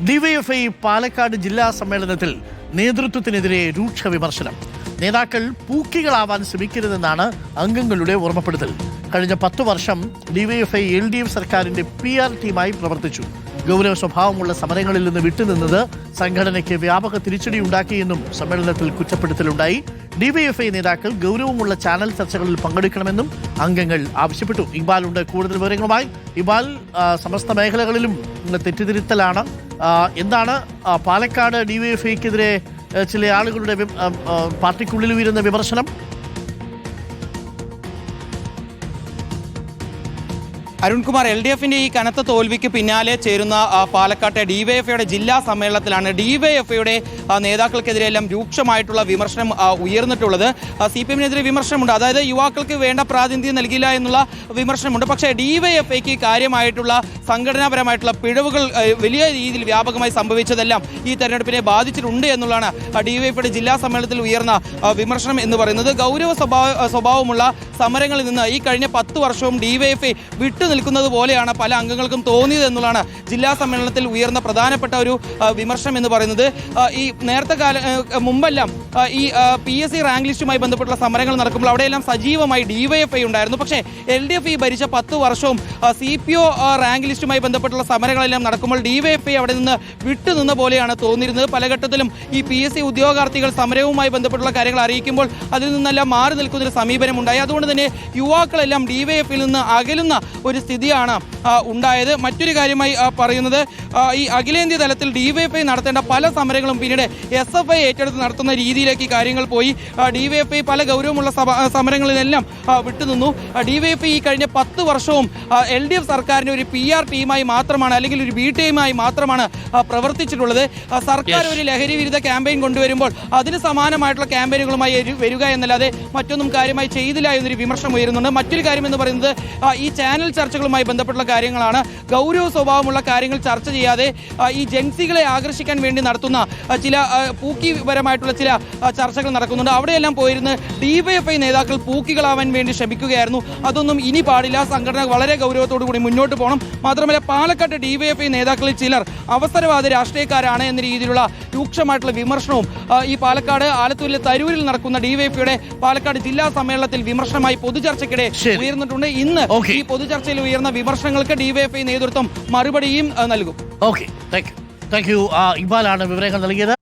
DYFI Palakkad ജില്ലാ സമ്മേളനത്തിൽ നേതൃത്വത്തിനെതിരെ രൂക്ഷ വിമർശനം. നേതാക്കൾ പൂക്കികളാവാൻ ശ്രമിക്കരുതെന്നാണ് അംഗങ്ങളുടെ ഓർമ്മപ്പെടുത്തൽ. കഴിഞ്ഞ 10 വർഷം ഡിവൈഎഫ്ഐ LDF സർക്കാരിന്റെ PR ടീമായി പ്രവർത്തിച്ചു. ഗൗരവ സ്വഭാവമുള്ള സമരങ്ങളിൽ നിന്ന് വിട്ടുനിന്നത് സംഘടനയ്ക്ക് വ്യാപക തിരിച്ചടി ഉണ്ടാക്കിയെന്നും സമ്മേളനത്തിൽ കുറ്റപ്പെടുത്തലുണ്ടായി. ഡിവൈഎഫ്ഐ നേതാക്കൾ ഗൗരവമുള്ള ചാനൽ ചർച്ചകളിൽ പങ്കെടുക്കണമെന്നും അംഗങ്ങൾ ആവശ്യപ്പെട്ടു. ഇക്ബാലുണ്ട് കൂടുതൽ വിവരങ്ങളുമായി. ഇക്ബാൽ, സമസ്ത മേഖലകളിലും തെറ്റിദ്ധരുത്തലാണ്. എന്താണ് പാലക്കാട് ഡിവൈഎഫ്ഐക്കെതിരെ ചില ആളുകളുടെ പാർട്ടിക്കുള്ളിൽ ഉയരുന്ന വിമർശനം? അരുൺകുമാർ, LDFന്റെ ഈ കനത്ത തോൽവിക്ക് പിന്നാലെ ചേരുന്ന പാലക്കാട്ടെ ഡിവൈഎഫ്ഐയുടെ ജില്ലാ സമ്മേളനത്തിലാണ് ഡിവൈഎഫ്ഐയുടെ നേതാക്കൾക്കെതിരെയെല്ലാം രൂക്ഷമായിട്ടുള്ള വിമർശനം ഉയർന്നിട്ടുള്ളത്. CPM-നെതിരെ വിമർശനമുണ്ട്, അതായത് യുവാക്കൾക്ക് വേണ്ട പ്രാതിനിധ്യം നൽകില്ല എന്നുള്ള വിമർശനമുണ്ട്. പക്ഷേ ഡിവൈഎഫ്ഐക്ക് കാര്യമായിട്ടുള്ള സംഘടനാപരമായിട്ടുള്ള പിഴവുകൾ വലിയ രീതിയിൽ വ്യാപകമായി സംഭവിച്ചതെല്ലാം ഈ തെരഞ്ഞെടുപ്പിനെ ബാധിച്ചിട്ടുണ്ട് എന്നുള്ളതാണ് ഡിവൈഎഫ്ഐയുടെ ജില്ലാ സമ്മേളനത്തിൽ ഉയർന്ന വിമർശനം എന്ന് പറയുന്നത്. ഗൗരവ സ്വഭാവമുള്ള സമരങ്ങളിൽ നിന്ന് ഈ കഴിഞ്ഞ 10 വർഷവും ഡിവൈഎഫ്ഐ വിട്ടു നിൽക്കുന്നത് പോലെയാണ് പല അംഗങ്ങൾക്കും തോന്നിയത് എന്നുള്ളതാണ് ജില്ലാ സമ്മേളനത്തിൽ ഉയർന്ന പ്രധാനപ്പെട്ട ഒരു വിമർശനം എന്ന് പറയുന്നത്. ഈ നേരത്തെ മുമ്പെല്ലാം ഈ PSC റാങ്ക് ലിസ്റ്റുമായി ബന്ധപ്പെട്ടുള്ള സമരങ്ങൾ നടക്കുമ്പോൾ അവിടെയെല്ലാം സജീവമായി ഡിവൈഎഫ്ഐ ഉണ്ടായിരുന്നു. പക്ഷേ LDF ഭരിച്ച 10 വർഷവും CPO റാങ്ക് ലിസ്റ്റുമായി ബന്ധപ്പെട്ടുള്ള സമരങ്ങളെല്ലാം നടക്കുമ്പോൾ ഡിവൈഎഫ്ഐ അവിടെ നിന്ന് വിട്ടുനിന്ന പോലെയാണ് തോന്നിയിരുന്നത്. പല ഘട്ടത്തിലും ഈ PSC ഉദ്യോഗാർത്ഥികൾ സമരവുമായി ബന്ധപ്പെട്ടുള്ള കാര്യങ്ങൾ അറിയിക്കുമ്പോൾ അതിൽ നിന്നെല്ലാം മാറി നിൽക്കുന്നൊരു സമീപനം ഉണ്ടായി. അതുകൊണ്ട് തന്നെ യുവാക്കളെല്ലാം ഡിവൈഎഫ്ഐയിൽ നിന്ന് അകലുന്ന ഒരു സ്ഥിതിയാണ് ഉണ്ടായത്. മറ്റൊരു കാര്യമായി പറയുന്നത്, ഈ അഖിലേന്ത്യാ തലത്തിൽ ഡിവൈഎഫ്ഐ നടത്തേണ്ട പല സമരങ്ങളും പിന്നീട് SFI ഏറ്റെടുത്ത് നടത്തുന്ന രീതിയിലേക്ക് കാര്യങ്ങൾ പോയി. ഡിവൈഎഫ്ഐ പല ഗൗരവമുള്ള സമരങ്ങളിലെല്ലാം വിട്ടുനിന്നു. ഡിവൈഎഫ്ഐ ഈ കഴിഞ്ഞ 10 വർഷവും LDF സർക്കാരിൻ്റെ ഒരു PR ടീമായി മാത്രമാണ്, അല്ലെങ്കിൽ ഒരു B ടീമായി മാത്രമാണ് പ്രവർത്തിച്ചിട്ടുള്ളത്. സർക്കാർ ഒരു ലഹരി വിരുദ്ധ ക്യാമ്പയിൻ കൊണ്ടുവരുമ്പോൾ അതിന് സമാനമായിട്ടുള്ള ക്യാമ്പയിനുകളുമായി വരിക എന്നല്ലാതെ മറ്റൊന്നും കാര്യമായി ചെയ്തില്ല എന്നൊരു വിമർശനം ഉയരുന്നുണ്ട്. മറ്റൊരു കാര്യം എന്ന് പറയുന്നത്, ഈ ചാനൽ ചർച്ചകളുമായി ബന്ധപ്പെട്ടുള്ള കാര്യങ്ങളാണ്. ഗൗരവ സ്വഭാവമുള്ള കാര്യങ്ങൾ ചർച്ച ചെയ്യാതെ ഈ ജൻസികളെ ആകർഷിക്കാൻ വേണ്ടി നടത്തുന്ന ചില പൂക്കിപരമായിട്ടുള്ള ചില ചർച്ചകൾ നടക്കുന്നുണ്ട്. അവിടെയെല്ലാം പോയിരുന്ന് ഡിവൈഎഫ്ഐ നേതാക്കൾ പൂക്കികളാവാൻ വേണ്ടി ശ്രമിക്കുകയായിരുന്നു. അതൊന്നും ഇനി പാടില്ല. സംഘടന വളരെ ഗൗരവത്തോടു കൂടി മുന്നോട്ട് പോകണം. മാത്രമല്ല, പാലക്കാട് ഡിവൈഎഫ്ഐ നേതാക്കളിൽ ചിലർ അവസരവാദ രാഷ്ട്രീയക്കാരാണ് എന്ന രീതിയിലുള്ള രൂക്ഷമായിട്ടുള്ള വിമർശനവും ഈ പാലക്കാട് ആലത്തൂരിലെ തരൂരിൽ നടക്കുന്ന ഡിവൈഎഫ്ഐയുടെ പാലക്കാട് ജില്ലാ സമ്മേളനത്തിൽ വിമർശനമായി പൊതുചർച്ചയ്ക്കിടെ ഉയർന്നിട്ടുണ്ട്. ഇന്ന് ഈ പൊതുചർച്ചയിൽ ഉയർന്ന വിമർശനങ്ങൾക്ക് ഡിവൈഎഫ്ഐ നേതൃത്വം മറുപടിയും നൽകും. Thank you. ഇക്ബാലാണ് വിവരങ്ങൾ നൽകിയത്.